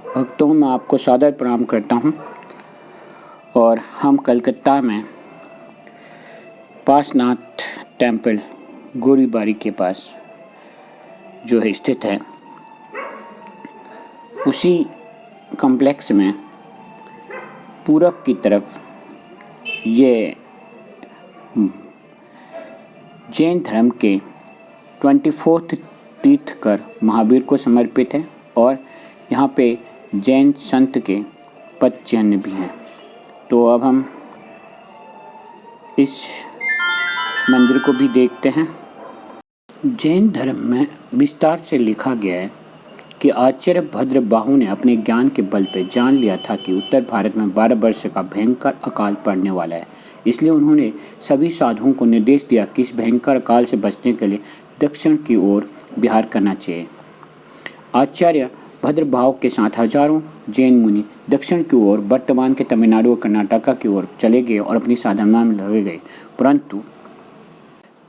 भक्तों, मैं आपको सादर प्रणाम करता हूं और हम कलकत्ता में पासनाथ टेम्पल गोरीबारी के पास जो है स्थित है, उसी कॉम्प्लेक्स में पूरब की तरफ ये जैन धर्म के 24th तीर्थकर महावीर को समर्पित है और यहाँ पे जैन संत के पदचिह्न भी हैं। तो अब हम इस मंदिर को भी देखते हैं। जैन धर्म में विस्तार से लिखा गया है कि आचार्य भद्रबाहु ने अपने ज्ञान के बल पर जान लिया था कि उत्तर भारत में 12 वर्ष का भयंकर अकाल पड़ने वाला है। इसलिए उन्होंने सभी साधुओं को निर्देश दिया कि इस भयंकर अकाल से बचने के लिए दक्षिण की ओर विहार करना चाहिए। आचार्य भद्रबाहु के साथ हजारों जैन मुनि दक्षिण की ओर वर्तमान के तमिलनाडु और कर्नाटक की ओर चले गए और अपनी साधना में लगे गए, परंतु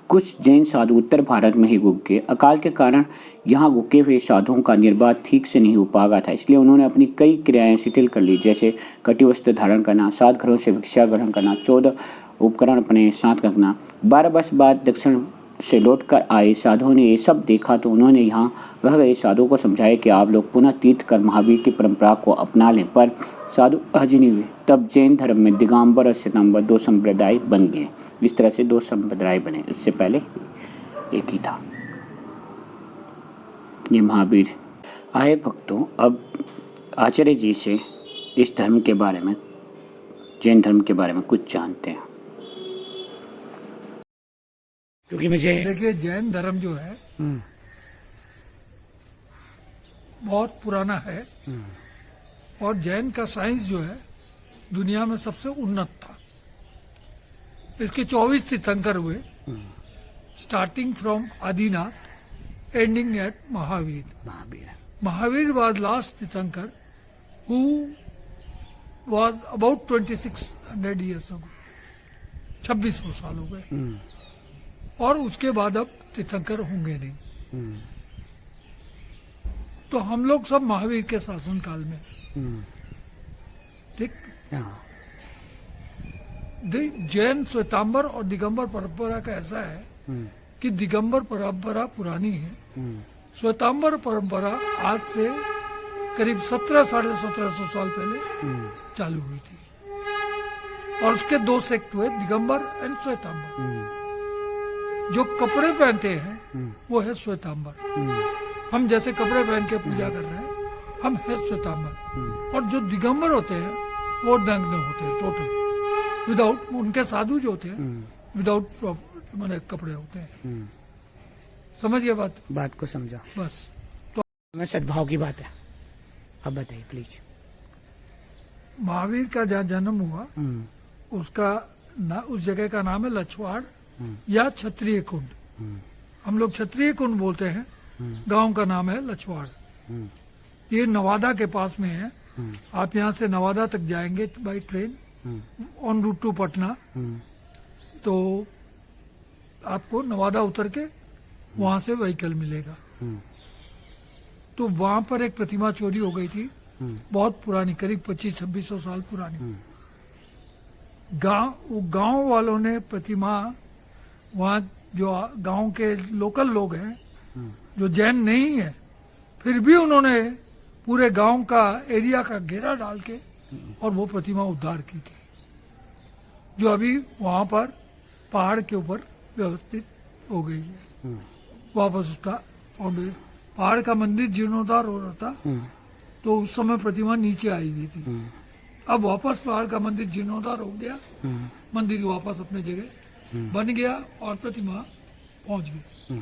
कुछ जैन साधु उत्तर भारत में ही रुक गए। अकाल के कारण यहाँ रुके हुए साधुओं का निर्वाह ठीक से नहीं हो पाया था, इसलिए उन्होंने अपनी कई क्रियाएं शिथिल कर ली, जैसे कटी वस्त्र धारण करना, 7 घरों से भिक्षा ग्रहण करना, 14 उपकरण अपने साथ रखना। 12 वर्ष बाद दक्षिण से लौटकर आए साधुओं ने ये सब देखा तो उन्होंने यहाँ रह गए साधुओं को समझाया कि आप लोग पुनः तीर्थ कर महावीर की परंपरा को अपना लें, पर साधु राजी नहीं हुए। तब जैन धर्म में दिगंबर और श्वेतांबर 2 संप्रदाय बन गए। इस तरह से 2 संप्रदाय बने, इससे पहले एक ही था। ये महावीर आए। भक्तों, अब आचार्य जी से इस धर्म के बारे में, जैन धर्म के बारे में कुछ जानते हैं। क्योंकि मुझे देखिए, जैन धर्म जो है बहुत पुराना है और जैन का साइंस जो है दुनिया में सबसे उन्नत था। इसके 24 तीर्थंकर हुए, starting from Adinath ending at Mahavir. Mahavir was last Tirthankar who was about 2600 years ago, 2600 साल हो गए और उसके बाद अब तीर्थंकर होंगे नहीं। तो हम लोग सब महावीर के शासन काल में, ठीक। जैन श्वेतांबर और दिगंबर परंपरा का ऐसा है कि दिगंबर परंपरा पुरानी है, श्वेतांबर परंपरा आज से करीब 1700-1750 साल पहले चालू हुई थी और उसके 2 सेक्ट हुए, दिगंबर एंड श्वेतांबर। जो कपड़े पहनते हैं वो है श्वेतांबर। हम जैसे कपड़े पहन के पूजा कर रहे हैं, हम है श्वेतांबर। और जो दिगंबर होते हैं वो नग्न होते हैं, टोटल विदाउट, उनके साधु जो होते हैं विदाउट माने कपड़े होते हैं। समझिए बात को समझा बस। तो सद्भाव की बात है। अब बताइए प्लीज। महावीर का जहाँ जन्म हुआ उसका उस जगह का नाम है लछवाड़ या क्षत्रिय कुंड। हम लोग क्षत्रिय कुंड बोलते हैं, गांव का नाम है लछवाड़। ये नवादा के पास में है। आप यहाँ से नवादा तक जाएंगे by train on route to Patna, तो आपको नवादा उतर के वहां से व्हीकल मिलेगा। तो वहां पर एक प्रतिमा चोरी हो गई थी, बहुत पुरानी, करीब 2500-2600 साल पुरानी। गांव वालों ने प्रतिमा, वहाँ जो गांव के लोकल लोग हैं जो जैन नहीं है, फिर भी उन्होंने पूरे गांव का एरिया का घेरा डाल के और वो प्रतिमा उद्धार की थी, जो अभी वहाँ पर पहाड़ के ऊपर व्यवस्थित हो गई है। वापस उसका पहाड़ का मंदिर जीर्णोद्धार हो रहा था, तो उस समय प्रतिमा नीचे आई हुई थी। अब वापस पहाड़ का मंदिर जीर्णोद्धार हो गया, मंदिर वापस अपने जगह बन गया और प्रतिमा पहुंच गई।